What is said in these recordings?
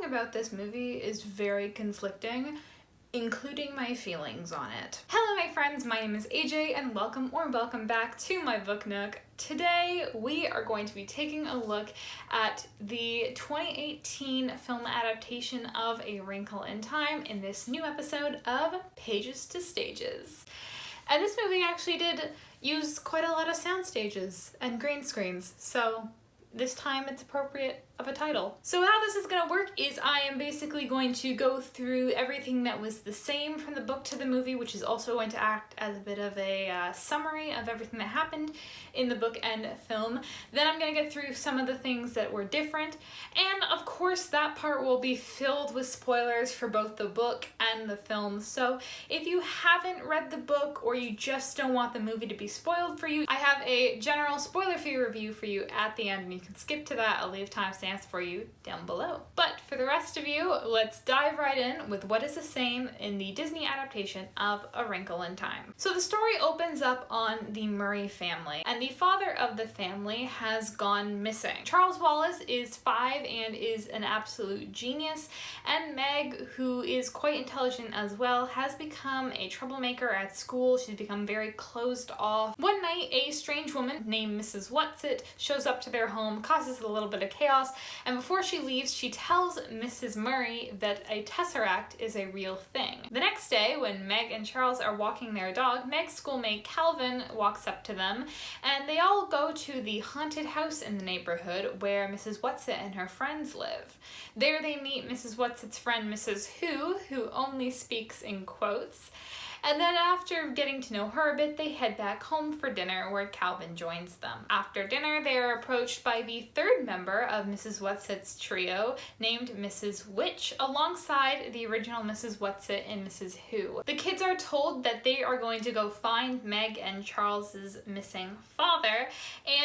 about this movie is very conflicting, including my feelings on it. Hello my friends, my name is AJ and welcome back to my book nook. Today we are going to be taking a look at the 2018 film adaptation of A Wrinkle in Time in this new episode of Pages to Stages. And this movie actually did use quite a lot of sound stages and green screens, so this time it's appropriate of a title. So how this is gonna work is I am basically going to go through everything that was the same from the book to the movie, which is also going to act as a bit of a summary of everything that happened in the book and film. Then I'm gonna get through some of the things that were different, and of course that part will be filled with spoilers for both the book and the film. So if you haven't read the book or you just don't want the movie to be spoiled for you, I have a general spoiler-free review for you at the end, and you can skip to that. I'll leave timestamps for you down below. But for the rest of you, let's dive right in with what is the same in the Disney adaptation of A Wrinkle in Time. So the story opens up on the Murray family, and the father of the family has gone missing. Charles Wallace is 5 and is an absolute genius, and Meg, who is quite intelligent as well, has become a troublemaker at school. She's become very closed off. One night, a strange woman named Mrs. Whatsit shows up to their home, causes a little bit of chaos, and before she leaves, she tells Mrs. Murray that a tesseract is a real thing. The next day, when Meg and Charles are walking their dog, Meg's schoolmate Calvin walks up to them, and they all go to the haunted house in the neighborhood where Mrs. Whatsit and her friends live. There they meet Mrs. Whatsit's friend Mrs. Who only speaks in quotes. And then after getting to know her a bit, they head back home for dinner where Calvin joins them. After dinner, they are approached by the third member of Mrs. Whatsit's trio, named Mrs. Witch, alongside the original Mrs. Whatsit and Mrs. Who. The kids are told that they are going to go find Meg and Charles's missing father,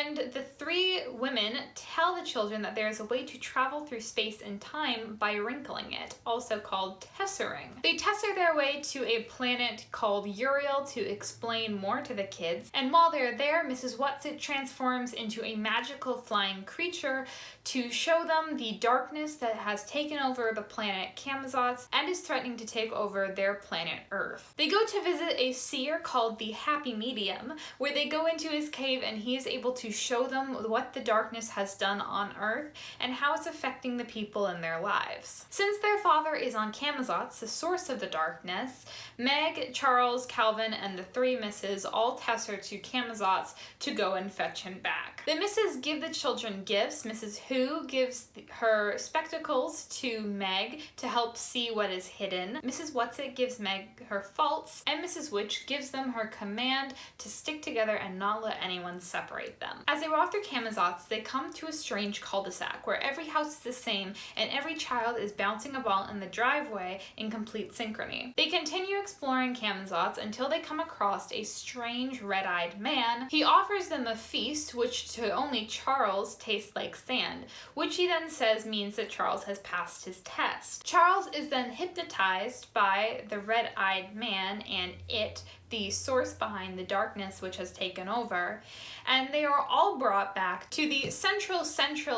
and the three women tell the children that there is a way to travel through space and time by wrinkling it, also called tessering. They tesser their way to a planet called Uriel to explain more to the kids, and while they're there, Mrs. Whatsit transforms into a magical flying creature to show them the darkness that has taken over the planet Camazotz and is threatening to take over their planet Earth. They go to visit a seer called the Happy Medium, where they go into his cave and he is able to show them what the darkness has done on Earth and how it's affecting the people in their lives. Since their father is on Camazotz, the source of the darkness, Meg, Charles, Calvin, and the three misses all tesser to Camazotz to go and fetch him back. The misses give the children gifts. Mrs. Who gives her spectacles to Meg to help see what is hidden. Mrs. Whatsit gives Meg her faults, and Mrs. Witch gives them her command to stick together and not let anyone separate them. As they walk through Camazotz, they come to a strange cul-de-sac where every house is the same and every child is bouncing a ball in the driveway in complete synchrony. They continue exploring Camazotz until they come across a strange red-eyed man. He offers them a feast, which to only Charles tastes like sand, which he then says means that Charles has passed his test. Charles is then hypnotized by the red-eyed man and it, the source behind the darkness which has taken over, and they are all brought back to the Central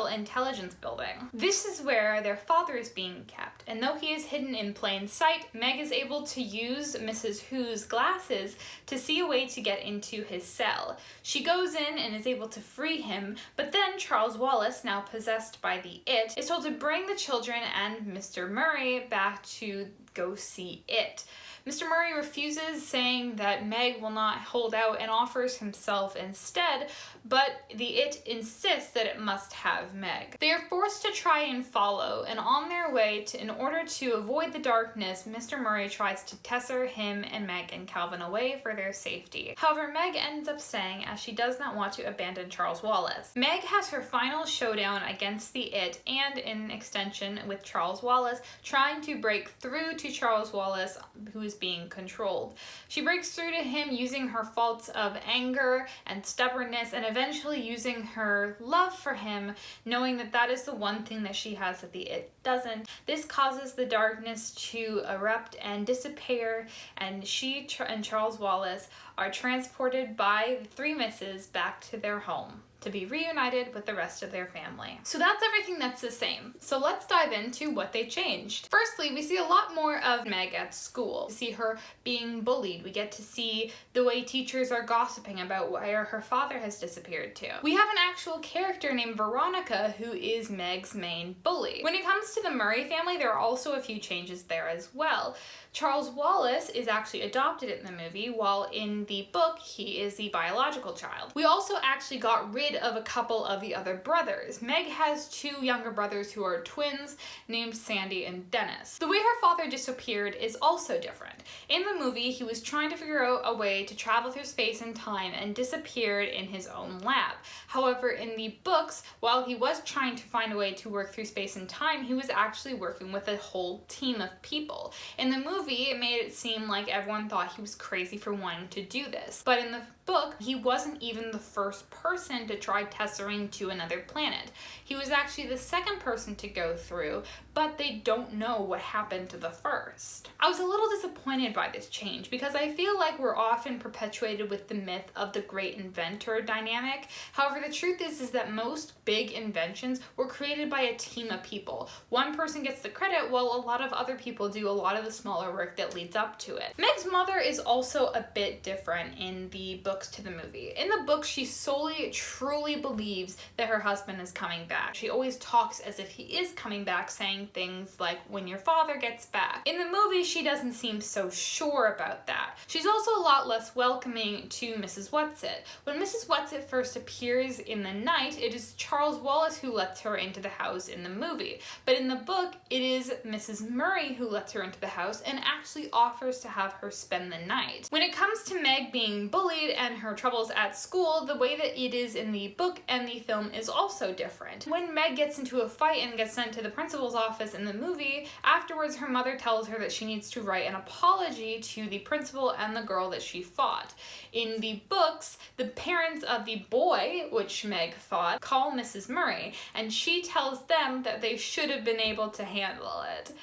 Intelligence Building. This is where their father is being kept, and though he is hidden in plain sight, Meg is able to use Mrs. Who's glasses to see a way to get into his cell. She goes in and is able to free him, but then Charles Wallace, now possessed by the It, is told to bring the children and Mr. Murray back to go see it. Mr. Murray refuses, saying that Meg will not hold out and offers himself instead, but the It insists that it must have Meg. They are forced to try and follow, and on their way in order to avoid the darkness, Mr. Murray tries to tesser him and Meg and Calvin away for their safety. However, Meg ends up staying as she does not want to abandon Charles Wallace. Meg has her final showdown against the It and, in extension, with Charles Wallace, trying to break through to Charles Wallace, who is being controlled. She breaks through to him using her faults of anger and stubbornness, and eventually using her love for him, knowing that that is the one thing that she has that the It doesn't. This causes the darkness to erupt and disappear, and she and Charles Wallace are transported by the three misses back to their home to be reunited with the rest of their family. So that's everything that's the same. So let's dive into what they changed. Firstly, we see a lot more of Meg at school. We see her being bullied. We get to see the way teachers are gossiping about where her father has disappeared to. We have an actual character named Veronica who is Meg's main bully. When it comes to the Murray family, there are also a few changes there as well. Charles Wallace is actually adopted in the movie, while in the book, he is the biological child. We also actually got rid of a couple of the other brothers. Meg has two younger brothers who are twins named Sandy and Dennis. The way her father disappeared is also different. In the movie, he was trying to figure out a way to travel through space and time and disappeared in his own lab. However, in the books, while he was trying to find a way to work through space and time, he was actually working with a whole team of people. In the movie, it made it seem like everyone thought he was crazy for wanting to do this. But in the book, he wasn't even the first person to try tessering to another planet. He was actually the second person to go through, but they don't know what happened to the first. I was a little disappointed by this change because I feel like we're often perpetuated with the myth of the great inventor dynamic. However, the truth is that most big inventions were created by a team of people. One person gets the credit while a lot of other people do a lot of the smaller work that leads up to it. Meg's mother is also a bit different in the books to the movie. In the book, she solely truly believes that her husband is coming back. She always talks as if he is coming back, saying things like, when your father gets back. In the movie, she doesn't seem so sure about that. She's also a lot less welcoming to Mrs. Whatsit. When Mrs. Whatsit first appears in the night, it is Charles Wallace who lets her into the house in the movie. But in the book, it is Mrs. Murray who lets her into the house and actually offers to have her spend the night. When it comes to Meg being bullied and her troubles at school, the way that it is in the book and the film is also different. When Meg gets into a fight and gets sent to the principal's office in the movie, afterwards her mother tells her that she needs to write an apology to the principal and the girl that she fought. In the books, the parents of the boy, which Meg fought, call Mrs. Murray, and she tells them that they should have been able to handle it.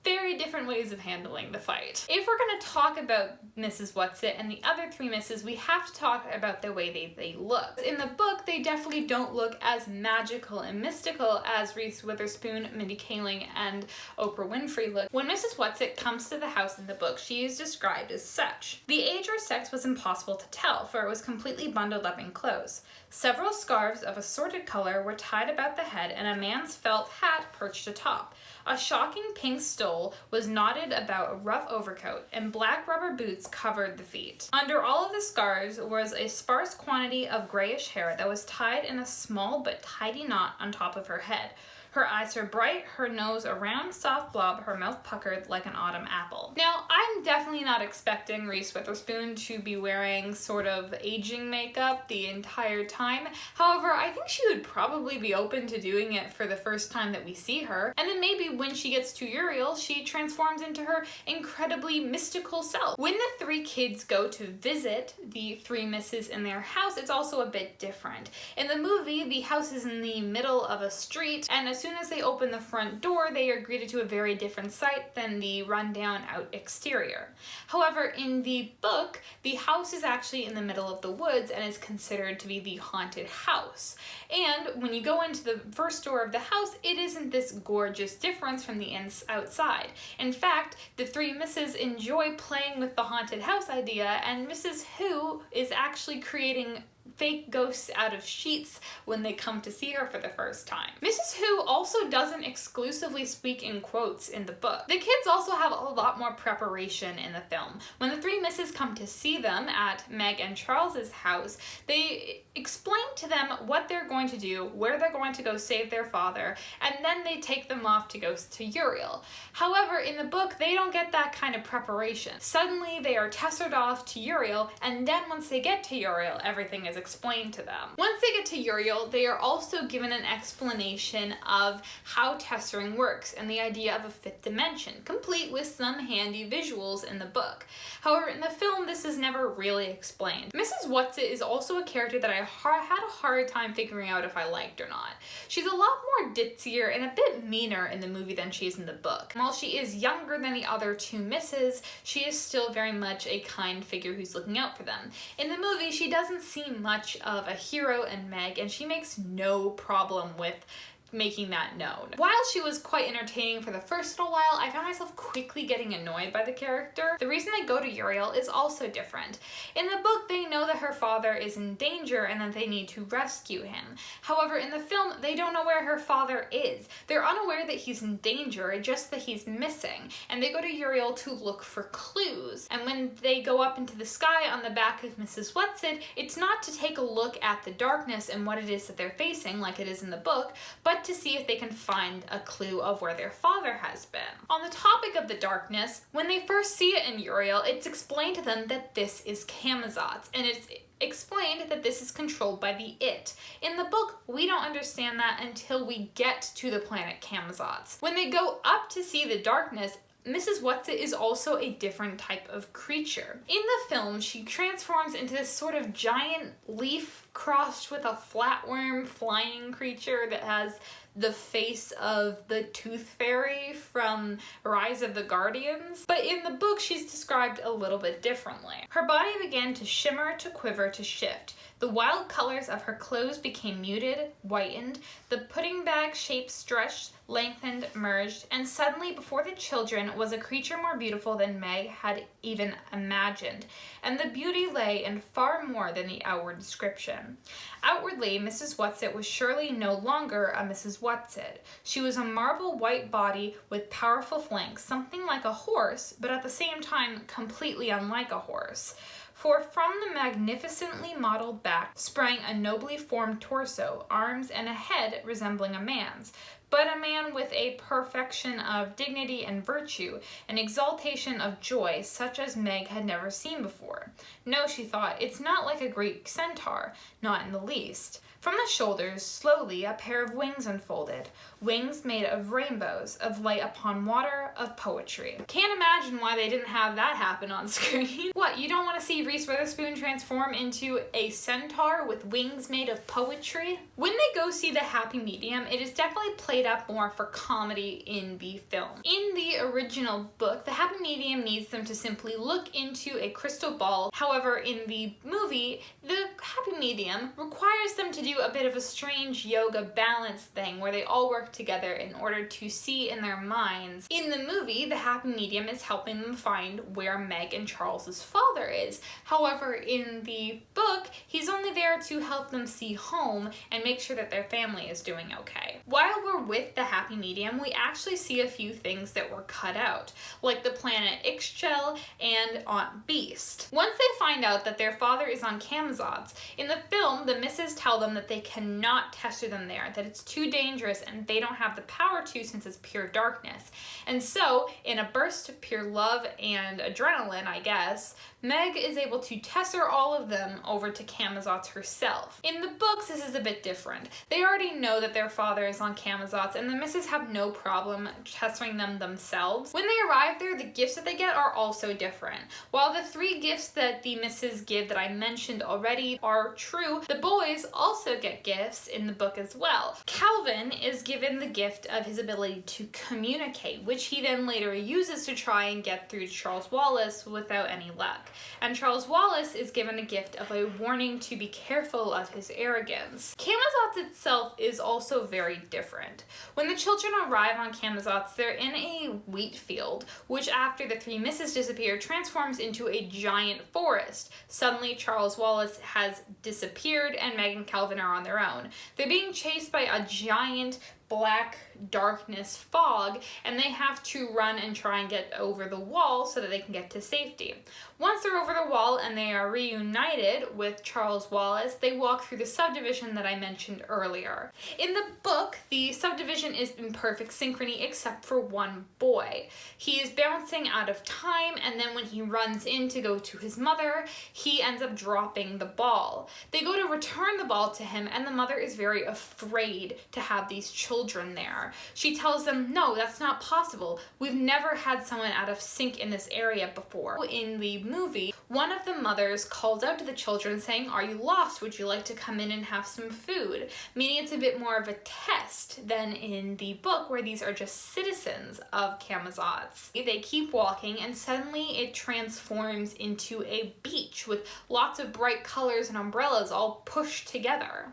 Very different ways of handling the fight. If we're going to talk about Mrs. Whatsit and the other three misses, we have to talk about the way they look. In the book, they definitely don't look as magical and mystical as Reese Witherspoon, Mindy Kaling, and Oprah Winfrey look. When Mrs. Whatsit comes to the house in the book, she is described as such. The age or sex was impossible to tell, for it was completely bundled up in clothes. Several scarves of assorted color were tied about the head, and a man's felt hat perched atop. A shocking pink stole was knotted about a rough overcoat, and black rubber boots covered the feet. Under all of the scarves was a sparse quantity of grayish hair that was tied in a small but tidy knot on top of her head. Her eyes were bright, her nose a round, soft blob, her mouth puckered like an autumn apple. Now, I'm definitely not expecting Reese Witherspoon to be wearing sort of aging makeup the entire time. However, I think she would probably be open to doing it for the first time that we see her. And then maybe when she gets to Uriel, she transforms into her incredibly mystical self. When the three kids go to visit the three misses in their house, it's also a bit different. In the movie, the house is in the middle of a street, and as soon as they open the front door, they are greeted to a very different sight than the rundown out exterior. However, in the book, the house is actually in the middle of the woods and is considered to be the haunted house. And when you go into the first door of the house, it isn't this gorgeous difference from the outside. In fact, the three misses enjoy playing with the haunted house idea, and Mrs. Who is actually creating fake ghosts out of sheets when they come to see her for the first time. Mrs. Who also doesn't exclusively speak in quotes in the book. The kids also have a lot more preparation in the film. When the three misses come to see them at Meg and Charles's house, they explain to them what they're going to do, where they're going to go save their father, and then they take them off to go to Uriel. However, in the book, they don't get that kind of preparation. Suddenly, they are tessered off to Uriel, and then once they get to Uriel, everything is explained to them. Once they get to Uriel, they are also given an explanation of how tessering works and the idea of a fifth dimension, complete with some handy visuals in the book. However, in the film, this is never really explained. Mrs. Whatsit is also a character that I had a hard time figuring out if I liked or not. She's a lot more ditzier and a bit meaner in the movie than she is in the book. While she is younger than the other two misses, she is still very much a kind figure who's looking out for them. In the movie, she doesn't seem much much of a hero in Meg, and she makes no problem with making that known. While she was quite entertaining for the first little while, I found myself quickly getting annoyed by the character. The reason they go to Uriel is also different. In the book, they know that her father is in danger and that they need to rescue him. However, in the film, they don't know where her father is. They're unaware that he's in danger, just that he's missing, and they go to Uriel to look for clues. And when they go up into the sky on the back of Mrs. Whatsit, it's not to take a look at the darkness and what it is that they're facing, like it is in the book, but to see if they can find a clue of where their father has been. On the topic of the darkness, when they first see it in Uriel, it's explained to them that this is Camazotz, and it's explained that this is controlled by the It. In the book, we don't understand that until we get to the planet Camazotz. When they go up to see the darkness, Mrs. Whatsit is also a different type of creature. In the film, she transforms into this sort of giant leaf crossed with a flatworm flying creature that has the face of the Tooth Fairy from Rise of the Guardians. But in the book, she's described a little bit differently. Her body began to shimmer, to quiver, to shift. The wild colors of her clothes became muted, whitened, the pudding bag shape stretched, lengthened, merged, and suddenly before the children was a creature more beautiful than Meg had even imagined, and the beauty lay in far more than the outward description. Outwardly, Mrs. Whatsit was surely no longer a Mrs. Whatsit. She was a marble white body with powerful flanks, something like a horse, but at the same time completely unlike a horse. For from the magnificently modeled back sprang a nobly formed torso, arms, and a head resembling a man's, but a man with a perfection of dignity and virtue, an exaltation of joy such as Meg had never seen before. No, she thought, it's not like a Greek centaur, not in the least. From the shoulders, slowly, a pair of wings unfolded, wings made of rainbows, of light upon water, of poetry. Can't imagine why they didn't have that happen on screen. What, you don't want to see Reese Witherspoon transform into a centaur with wings made of poetry? When they go see The Happy Medium, it is definitely played up more for comedy in the film. In the original book, The Happy Medium needs them to simply look into a crystal ball. However, in the movie, the Happy Medium requires them to do a bit of a strange yoga balance thing where they all work together in order to see in their minds. In the movie, the Happy Medium is helping them find where Meg and Charles's father is. However, in the book, he's only there to help them see home and make sure that their family is doing okay. While we're with the Happy Medium, we actually see a few things that were cut out, like the planet Ixchel and Aunt Beast. Once they find out that their father is on Camazotz, in the film, the misses tell them that they cannot tester them there, that it's too dangerous and they don't have the power to since it's pure darkness. And so, in a burst of pure love and adrenaline, I guess, Meg is able to tester all of them over to Camazotz herself. In the books, this is a bit different. They already know that their father is on Camazotz, and the misses have no problem testering them themselves. When they arrive there, the gifts that they get are also different. While the 3 gifts that the misses give that I mentioned already are true, the boys also get gifts in the book as well. Calvin is given the gift of his ability to communicate, which he then later uses to try and get through to Charles Wallace without any luck. And Charles Wallace is given a gift of a warning to be careful of his arrogance. Camazotz itself is also very different. When the children arrive on Camazotz, they're in a wheat field, which after the 3 misses disappear, transforms into a giant forest. Suddenly, Charles Wallace has disappeared and Meg and Calvin are on their own. They're being chased by a giant black darkness fog, and they have to run and try and get over the wall so that they can get to safety. Once they're over the wall and they are reunited with Charles Wallace, they walk through the subdivision that I mentioned earlier. In the book, the subdivision is in perfect synchrony except for one boy. He is bouncing out of time, and then when he runs in to go to his mother, he ends up dropping the ball. They go to return the ball to him, and the mother is very afraid to have these children children there. She tells them, no, that's not possible. We've never had someone out of sync in this area before. In the movie, one of the mothers calls out to the children saying, are you lost? Would you like to come in and have some food? Meaning it's a bit more of a test than in the book, where these are just citizens of Camazotz. They keep walking and suddenly it transforms into a beach with lots of bright colors and umbrellas all pushed together.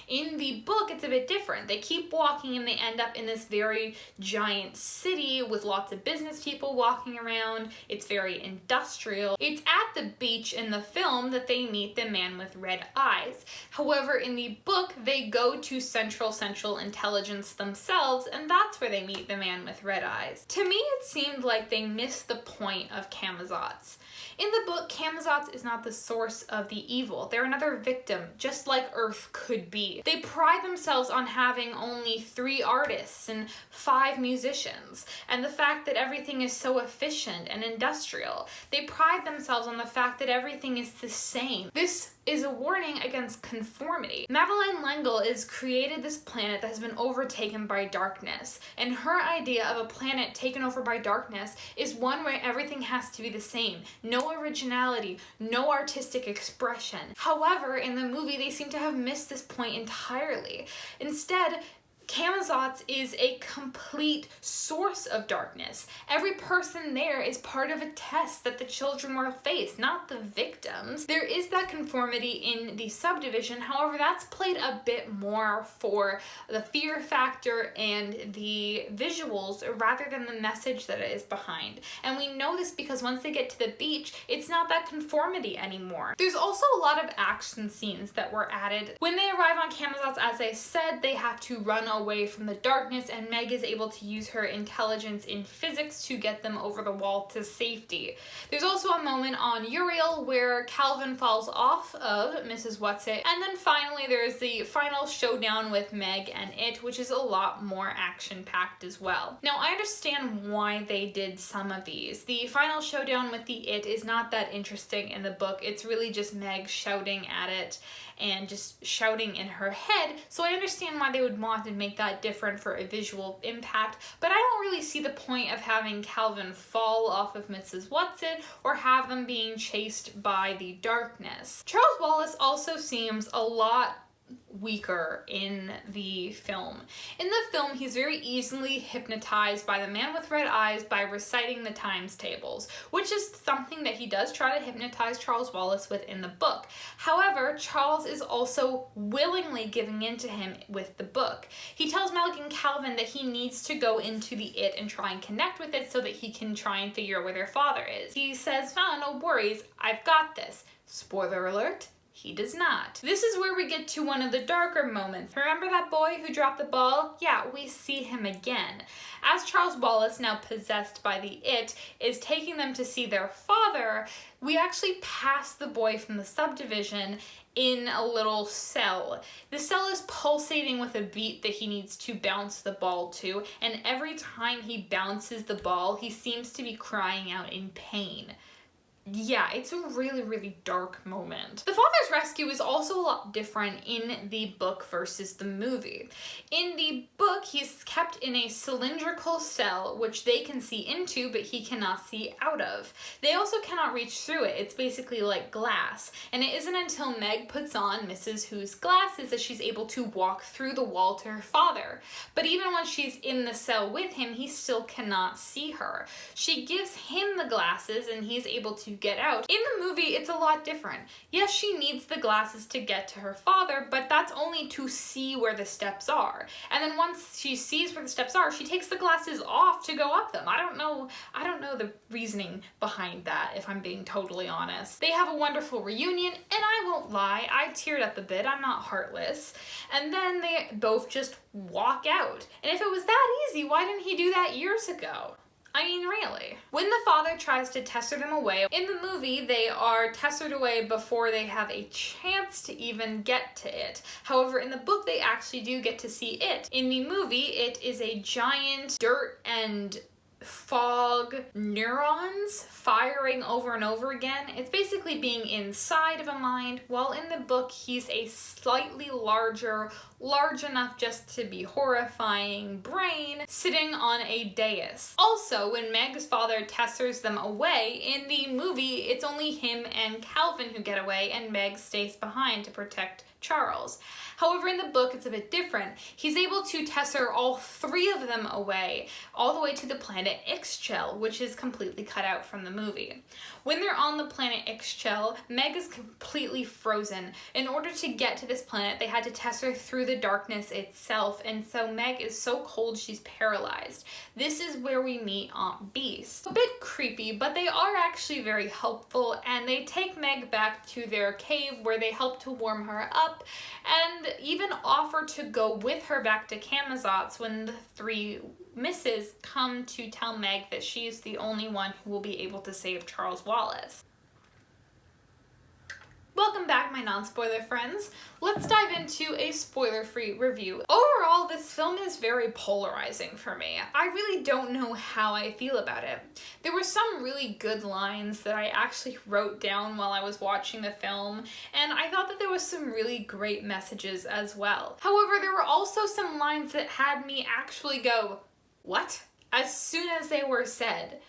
In the book, it's a bit different. They keep walking and they end up in this very giant city with lots of business people walking around. It's very industrial. It's at the beach in the film that they meet the man with red eyes. However, in the book, they go to Central Intelligence themselves, and that's where they meet the man with red eyes. To me, it seemed like they missed the point of Camazotz. In the book, Camazotz is not the source of the evil. They're another victim, just like Earth could be. They pride themselves on having only 3 artists and 5 musicians, and the fact that everything is so efficient and industrial. They pride themselves on the fact that everything is the same. This is a warning against conformity. Madeleine L'Engle has created this planet that has been overtaken by darkness, and her idea of a planet taken over by darkness is one where everything has to be the same. No originality, no artistic expression. However, in the movie, they seem to have missed this point entirely. Instead, Camazotz is a complete source of darkness. Every person there is part of a test that the children will face, not the victims. There is that conformity in the subdivision, however, that's played a bit more for the fear factor and the visuals rather than the message that it is behind. And we know this because once they get to the beach, it's not that conformity anymore. There's also a lot of action scenes that were added. When they arrive on Camazotz, as I said, they have to run away from the darkness, and Meg is able to use her intelligence in physics to get them over the wall to safety. There's also a moment on Uriel where Calvin falls off of Mrs. Whatsit, and then finally there's the final showdown with Meg and It, which is a lot more action-packed as well. Now, I understand why they did some of these. The final showdown with the It is not that interesting in the book. It's really just Meg shouting at it and just shouting in her head, so I understand why they would want to make that different for a visual impact, but I don't really see the point of having Calvin fall off of Mrs. Whatsit or have them being chased by the darkness. Charles Wallace also seems a lot weaker in the film. In the film, he's very easily hypnotized by the man with red eyes by reciting the times tables, which is something that he does try to hypnotize Charles Wallace with in the book. However, Charles is also willingly giving in to him with the book. He tells Meg and Calvin that he needs to go into the It and try and connect with it so that he can try and figure out where their father is. He says, "Oh, no worries, I've got this." Spoiler alert, he does not. This is where we get to one of the darker moments. Remember that boy who dropped the ball? Yeah, we see him again. As Charles Wallace, now possessed by the It, is taking them to see their father, we actually pass the boy from the subdivision in a little cell. The cell is pulsating with a beat that he needs to bounce the ball to, and every time he bounces the ball, he seems to be crying out in pain. Yeah, it's a really, really dark moment. The father's rescue is also a lot different in the book versus the movie. In the book, he's kept in a cylindrical cell, which they can see into, but he cannot see out of. They also cannot reach through it. It's basically like glass. And it isn't until Meg puts on Mrs. Who's glasses that she's able to walk through the wall to her father. But even when she's in the cell with him, he still cannot see her. She gives him the glasses and he's able to get out. In the movie, it's a lot different. Yes, she needs the glasses to get to her father, but that's only to see where the steps are. And then once she sees where the steps are, she takes the glasses off to go up them. I don't know the reasoning behind that, if I'm being totally honest. They have a wonderful reunion, and I won't lie, I teared up a bit. I'm not heartless. And then they both just walk out. And if it was that easy, why didn't he do that years ago? I mean, really. When the father tries to tester them away, in the movie, they are tested away before they have a chance to even get to it. However, in the book, they actually do get to see it. In the movie, it is a giant dirt and fog neurons firing over and over again. It's basically being inside of a mind, while in the book he's a slightly larger large enough just to be horrifying brain sitting on a dais. Also, when Meg's father tessers them away, in the movie it's only him and Calvin who get away and Meg stays behind to protect Charles. However, in the book, it's a bit different. He's able to tesser all three of them away, all the way to the planet Ixchel, which is completely cut out from the movie. When they're on the planet Ixchel, Meg is completely frozen. In order to get to this planet, they had to tesser through the darkness itself, and so Meg is so cold she's paralyzed. This is where we meet Aunt Beast. A bit creepy, but they are actually very helpful, and they take Meg back to their cave where they help to warm her up, and even offer to go with her back to Camazotz when the three misses come to tell Meg that she is the only one who will be able to save Charles Wallace. Welcome back, my non-spoiler friends. Let's dive into a spoiler-free review. Overall, this film is very polarizing for me. I really don't know how I feel about it. There were some really good lines that I actually wrote down while I was watching the film, and I thought that there was some really great messages as well. However, there were also some lines that had me actually go, "What?" as soon as they were said.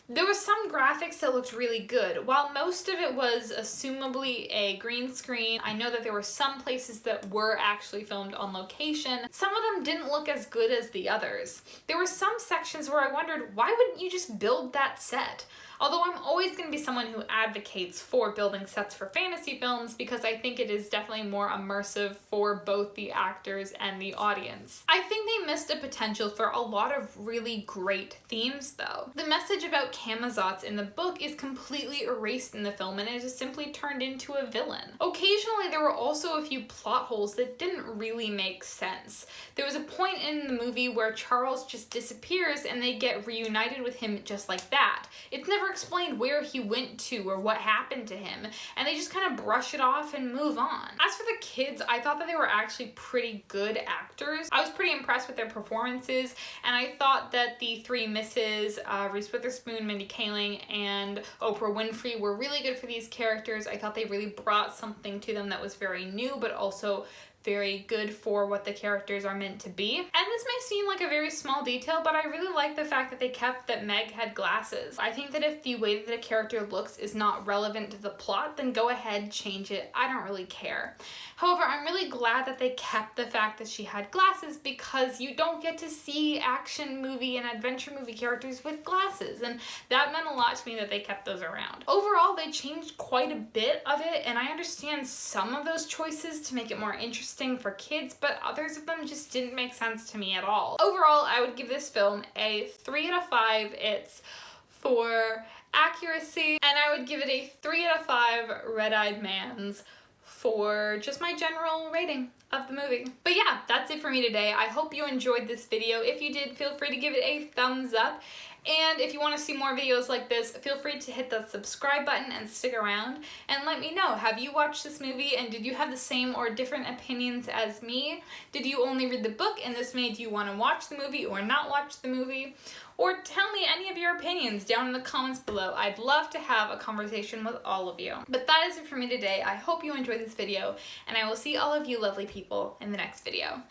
There was some graphics that looked really good. While most of it was assumably a green screen, I know that there were some places that were actually filmed on location. Some of them didn't look as good as the others. There were some sections where I wondered, why wouldn't you just build that set? Although I'm always going to be someone who advocates for building sets for fantasy films because I think it is definitely more immersive for both the actors and the audience. I think they missed a potential for a lot of really great themes though. The message about Camazotz in the book is completely erased in the film and it is simply turned into a villain. Occasionally there were also a few plot holes that didn't really make sense. There was a point in the movie where Charles just disappears and they get reunited with him just like that. It's never explained where he went to or what happened to him, and they just kind of brush it off and move on. As for the kids, I thought that they were actually pretty good actors. I was pretty impressed with their performances, and I thought that the three misses, Reese Witherspoon, Mindy Kaling, and Oprah Winfrey were really good for these characters. I thought they really brought something to them that was very new, but also very good for what the characters are meant to be. And this may seem like a very small detail, but I really like the fact that they kept that Meg had glasses. I think that if the way that a character looks is not relevant to the plot, then go ahead, change it. I don't really care. However, I'm really glad that they kept the fact that she had glasses because you don't get to see action movie and adventure movie characters with glasses, and that meant a lot to me that they kept those around. Overall, they changed quite a bit of it, and I understand some of those choices to make it more interesting for kids, but others of them just didn't make sense to me at all. Overall, I would give this film a 3 out of 5. It's for accuracy, and I would give it a 3 out of 5 red-eyed mans for just my general rating of the movie. But yeah, that's it for me today. I hope you enjoyed this video. If you did, feel free to give it a thumbs up. And if you want to see more videos like this, feel free to hit the subscribe button and stick around and let me know, have you watched this movie and did you have the same or different opinions as me? Did you only read the book and this made you want to watch the movie or not watch the movie? Or tell me any of your opinions down in the comments below. I'd love to have a conversation with all of you. But that is it for me today. I hope you enjoyed this video and I will see all of you lovely people in the next video.